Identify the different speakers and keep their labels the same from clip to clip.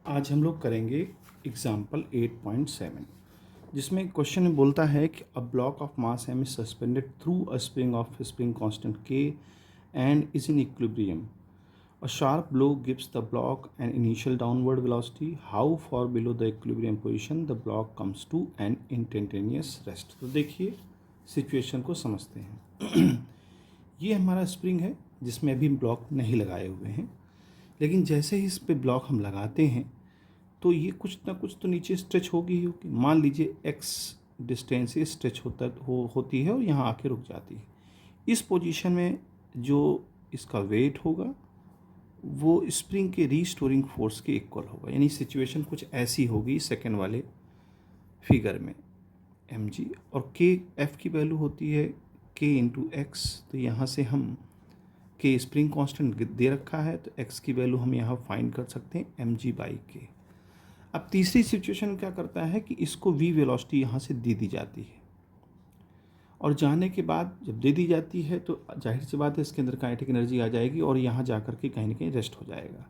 Speaker 1: आज हम लोग करेंगे एग्जाम्पल 8.7 जिसमें क्वेश्चन में बोलता है कि a block of mass M is suspended through a spring of spring constant k and is in equilibrium. A sharp blow gives the block an initial downward velocity. How far below the equilibrium position the block comes to an instantaneous rest. तो देखिए situation को समझते हैं. ये हमारा spring है जिसमें अभी ब्लॉक नहीं लगाए हुए हैं, लेकिन जैसे ही इस पे ब्लॉक हम लगाते हैं तो ये कुछ ना कुछ तो नीचे स्ट्रेच होगी ही होगी. मान लीजिए एक्स डिस्टेंस से स्ट्रेच होती है और यहाँ आके रुक जाती है. इस पोजीशन में जो इसका वेट होगा वो स्प्रिंग के रीस्टोरिंग फोर्स के इक्वल होगा. यानी सिचुएशन कुछ ऐसी होगी सेकेंड वाले फिगर में एम जी, और के एफ की वैल्यू होती है के इंटू एक्स. तो यहाँ से हम के स्प्रिंग कांस्टेंट दे रखा है तो एक्स की वैल्यू हम यहाँ फाइंड कर सकते हैं एम जी बाई के. अब तीसरी सिचुएशन क्या करता है कि इसको वी वेलोसिटी यहाँ से दे दी जाती है, और जाने के बाद जब दे दी जाती है तो जाहिर सी बात है इसके अंदर काइनेटिक एनर्जी आ जाएगी और यहाँ जा कर के कहीं ना कहीं रेस्ट हो जाएगा.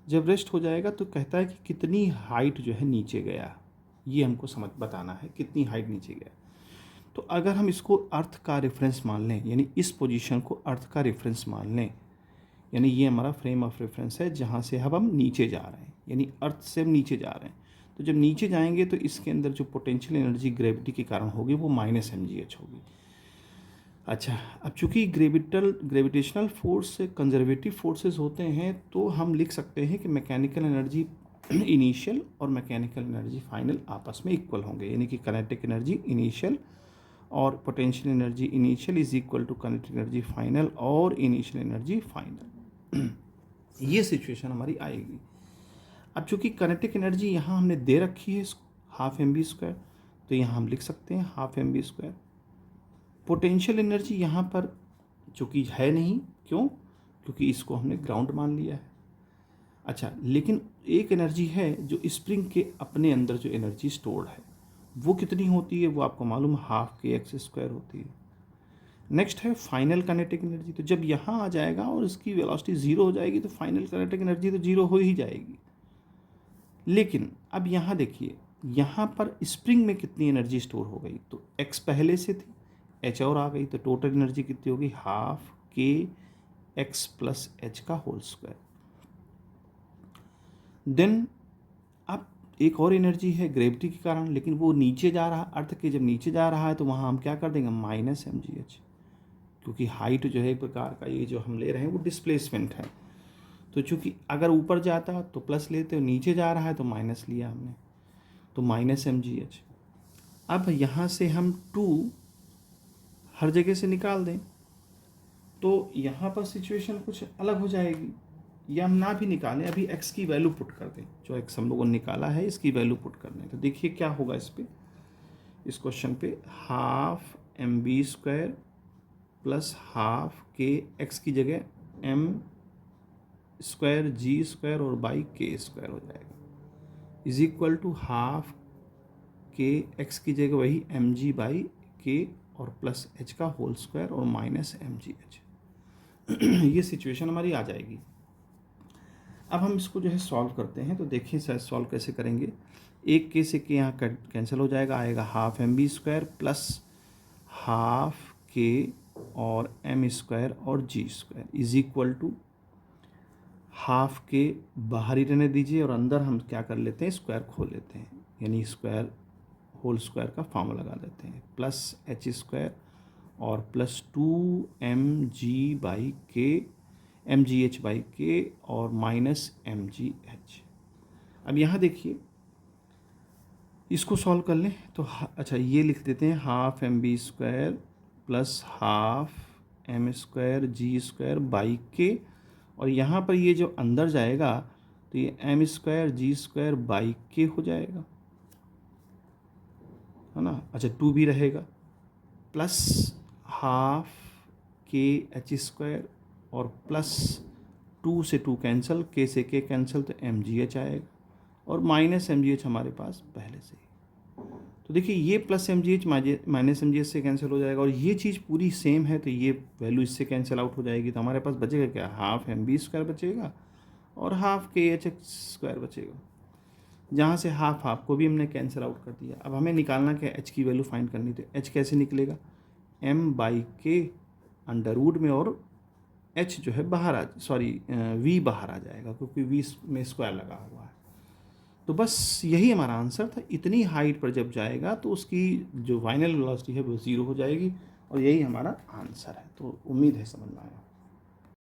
Speaker 1: जब रेस्ट हो जाएगा तो कहता है कि कितनी हाइट जो है नीचे गया, ये हमको समझ बताना है कितनी हाइट नीचे गया. तो अगर हम इसको अर्थ का रेफरेंस मान लें, यानी इस पोजीशन को अर्थ का रेफरेंस मान लें, यानी ये हमारा फ्रेम ऑफ रेफरेंस है जहाँ से अब हम नीचे जा रहे हैं, यानी अर्थ से हम नीचे जा रहे हैं. तो जब नीचे जाएंगे तो इसके अंदर जो पोटेंशियल एनर्जी ग्रेविटी के कारण होगी वो माइनस एम जी एच होगी. अच्छा, अब चूंकि ग्रेविटेशनल फोर्स कंजर्वेटिव फोर्सेस होते हैं तो हम लिख सकते हैं कि मैकेनिकल एनर्जी इनिशियल और मैकेनिकल एनर्जी फाइनल आपस में इक्वल होंगे. यानी कि काइनेटिक एनर्जी इनिशियल और potential energy initial is equal to kinetic energy final और इनिशियल एनर्जी फाइनल. ये सिचुएशन हमारी आएगी. अब चूंकि काइनेटिक एनर्जी यहाँ हमने दे रखी है हाफ एम बी स्क्वायर, तो यहाँ हम लिख सकते हैं half M B square. Potential energy यहाँ पर चूंकि है नहीं, क्यों? क्योंकि इसको हमने ग्राउंड मान लिया है. अच्छा, लेकिन एक एनर्जी है जो स्प्रिंग के अपने अंदर जो एनर्जी स्टोर्ड है वो कितनी होती है, वो आपको मालूम हाफ के एक्स स्क्वायर होती है. नेक्स्ट है फाइनल काइनेटिक एनर्जी. तो जब यहाँ आ जाएगा और इसकी वेलोसिटी ज़ीरो हो जाएगी तो फाइनल काइनेटिक एनर्जी तो ज़ीरो हो ही जाएगी. लेकिन अब यहाँ देखिए, यहाँ पर स्प्रिंग में कितनी एनर्जी स्टोर हो गई, तो एक्स पहले से थी, एच और आ गई, तो टोटल एनर्जी कितनी होगी half K x plus H का होल स्क्वायर. देन अब एक और एनर्जी है ग्रेविटी के कारण, लेकिन वो नीचे जा रहा, अर्थ के जब नीचे जा रहा है तो वहाँ हम क्या कर देंगे माइनस एम जी एच, क्योंकि हाइट जो है एक प्रकार का ये जो हम ले रहे हैं वो डिस्प्लेसमेंट है. तो चूंकि अगर ऊपर जाता तो प्लस लेते, नीचे जा रहा है तो माइनस लिया हमने, तो माइनस एम जी एच. अब यहाँ से हम 2 हर जगह से निकाल दें तो यहाँ पर सिचुएशन कुछ अलग हो जाएगी. या हम ना भी निकालें, अभी x की वैल्यू पुट कर दें, जो x हम लोगों ने निकाला है इसकी वैल्यू पुट कर दें. तो देखिए क्या होगा इस क्वेश्चन पे half M B square plus half K X की जगह एम स्क्वायर जी स्क्वायर और बाई के स्क्वायर हो जाएगा is equal to half K X की जगह वही एम जी बाई के और प्लस एच का होल स्क्वायर और माइनस एम जी एच. ये सिचुएशन हमारी आ जाएगी. अब हम इसको जो है सॉल्व करते हैं. तो देखिए सर सॉल्व कैसे करेंगे. एक के से के यहाँ कैंसिल हो जाएगा, आएगा half M B square plus half k और एम स्क्वायर और G square is equal to half k बाहर ही रहने दीजिए और अंदर हम क्या कर लेते हैं स्क्वायर खोल लेते हैं, यानी स्क्वायर होल स्क्वायर का फॉर्मूला लगा देते हैं प्लस एच स्क्वायर और प्लस 2 mg बाई के M G H by K और माइनस एम जी एच. अब यहाँ देखिए इसको सॉल्व कर लें तो अच्छा ये लिख देते हैं half M B square plus half M square G square by K, और यहाँ पर ये जो अंदर जाएगा तो ये M square G square by K हो जाएगा, है ना. अच्छा 2 भी रहेगा plus half K H square और प्लस 2 से 2 कैंसिल, के से के कैंसिल तो एम जी एच आएगा और माइनस एम जी एच हमारे पास पहले से ही. तो देखिए ये plus M G H minus M G H से कैंसिल हो जाएगा और ये चीज़ पूरी सेम है तो ये वैल्यू इससे कैंसिल आउट हो जाएगी. तो हमारे पास बचेगा क्या हाफ एम बी स्क्वायर बचेगा और half K H x square बचेगा. जहाँ से हाफ हाफ को भी हमने कैंसिल आउट कर दिया। अब हमें निकालना क्या, एच की वैल्यू फाइंड करनी। तो एच कैसे निकलेगा, m/k अंडर रूट में, और एच जो है बाहर वी बाहर आ जाएगा क्योंकि वी में स्क्वायर लगा हुआ है। तो बस यही हमारा आंसर था। इतनी हाइट पर जब जाएगा तो उसकी जो फाइनल वेलोसिटी है वो 0 हो जाएगी, और यही हमारा आंसर है। तो उम्मीद है समझ में आया।